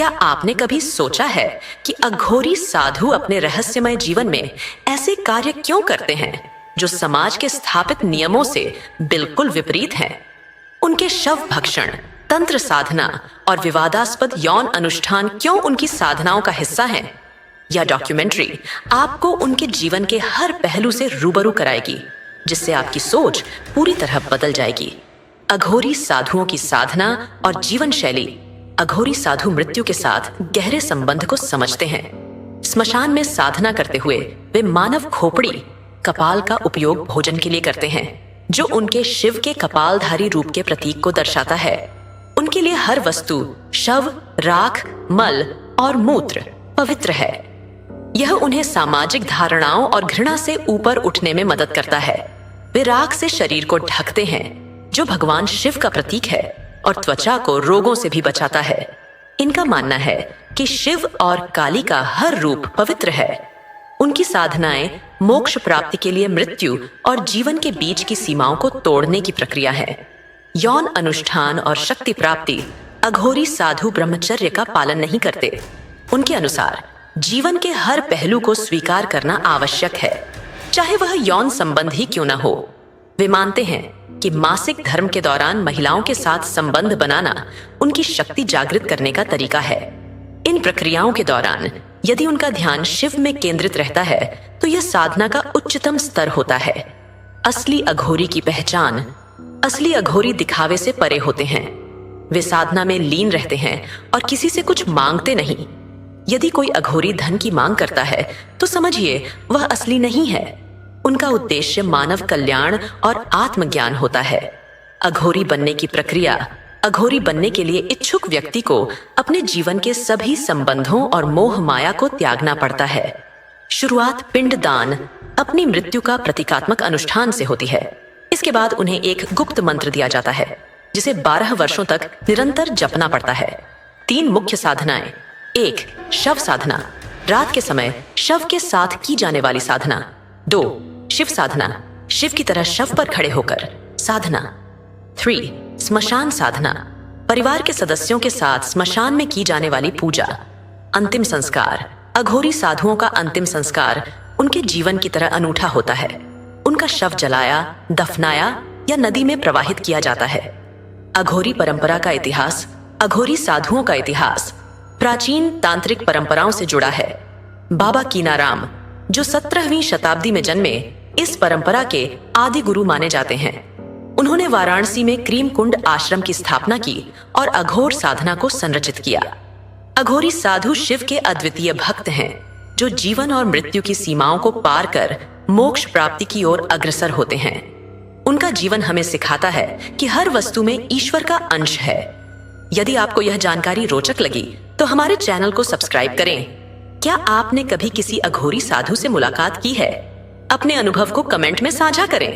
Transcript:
क्या आपने कभी सोचा है कि अघोरी साधु अपने रहस्यमय जीवन में ऐसे कार्य क्यों करते हैं जो समाज के स्थापित नियमों से बिल्कुल विपरीत हैं? उनके शव भक्षण, तंत्र साधना और विवादास्पद यौन अनुष्ठान क्यों उनकी साधनाओं का हिस्सा हैं? यह डॉक्यूमेंट्री आपको उनके जीवन के हर पहलू से रूबरू कराएगी, जिससे आपकी सोच पूरी तरह बदल जाएगी। अघोरी साधुओं की साधना और जीवन शैली। अघोरी साधु मृत्यु के साथ गहरे संबंध को समझते हैं। स्मशान में साधना करते हुए वे मानव खोपड़ी, कपाल का उपयोग भोजन के लिए करते हैं, जो उनके शिव के कपालधारी रूप के प्रतीक को दर्शाता है। उनके लिए हर वस्तु, शव, राख, मल और मूत्र पवित्र है। यह उन्हें सामाजिक धारणाओं और घृणा से ऊपर उठने में मदद करता है। वे राख से शरीर को ढकते हैं, जो भगवान शिव का प्रतीक है, और त्वचा को रोगों से भी बचाता है। इनका मानना है कि शिव और काली का हर रूप पवित्र है। उनकी साधनाएं मोक्ष प्राप्ति के लिए मृत्यु और जीवन के बीच की सीमाओं को तोड़ने की प्रक्रिया है। यौन अनुष्ठान और शक्ति प्राप्ति। अघोरी साधु ब्रह्मचर्य का पालन नहीं करते। उनके अनुसार जीवन के हर पहलू को स्वीकार करना आवश्यक है, चाहे वह यौन संबंध ही क्यों न हो। वे मानते हैं कि मासिक धर्म के दौरान महिलाओं के साथ संबंध बनाना उनकी शक्ति जागृत करने का तरीका है। इन प्रक्रियाओं के दौरान यदि उनका ध्यान शिव में केंद्रित रहता है तो यह साधना का उच्चतम स्तर होता है। असली अघोरी की पहचान। असली अघोरी दिखावे से परे होते हैं। वे साधना में लीन रहते हैं और किसी से कुछ मांगते नहीं। यदि कोई अघोरी धन की मांग करता है तो समझिए वह असली नहीं है। उनका उद्देश्य मानव कल्याण और आत्मज्ञान होता है। अघोरी बनने की प्रक्रिया। अघोरी बनने के लिए इच्छुक व्यक्ति को अपने जीवन के सभी संबंधों और मोह माया को त्यागना पड़ता है। शुरुआत पिंडदान, अपनी मृत्यु का प्रतीकात्मक अनुष्ठान से होती है। इसके बाद उन्हें एक गुप्त मंत्र दिया जाता है, जिसे 12 वर्षों तक निरंतर जपना पड़ता है। 3 मुख्य साधनाएं। 1. शव साधना, रात के समय शव के साथ की जाने वाली साधना। 2. शिव साधना, शिव की तरह शव पर खड़े होकर साधना। 3. स्मशान साधना, परिवार के सदस्यों के साथ स्मशान में की जाने वाली पूजा। अंतिम संस्कार। अघोरी साधुओं का अंतिम संस्कार उनके जीवन की तरह अनूठा होता है। उनका शव जलाया, दफनाया या नदी में प्रवाहित किया जाता है। अघोरी परंपरा का इतिहास। अघोरी साधुओं का इतिहास प्राचीन तांत्रिक परंपराओं से जुड़ा है। बाबा कीनाराम, जो 17वीं शताब्दी में जन्मे, इस परंपरा के आदि गुरु माने जाते हैं। उन्होंने वाराणसी में क्रीम कुंड आश्रम की स्थापना की और अघोर साधना को संरचित किया। अघोरी साधु शिव के अद्वितीय भक्त हैं, जो जीवन और मृत्यु की सीमाओं को पार कर मोक्ष प्राप्ति की ओर अग्रसर होते हैं। उनका जीवन हमें सिखाता है कि हर वस्तु में ईश्वर का अंश है। यदि आपको यह जानकारी रोचक लगी तो हमारे चैनल को सब्सक्राइब करें। क्या आपने कभी किसी अघोरी साधु से मुलाकात की है? अपने अनुभव को कमेंट में साझा करें।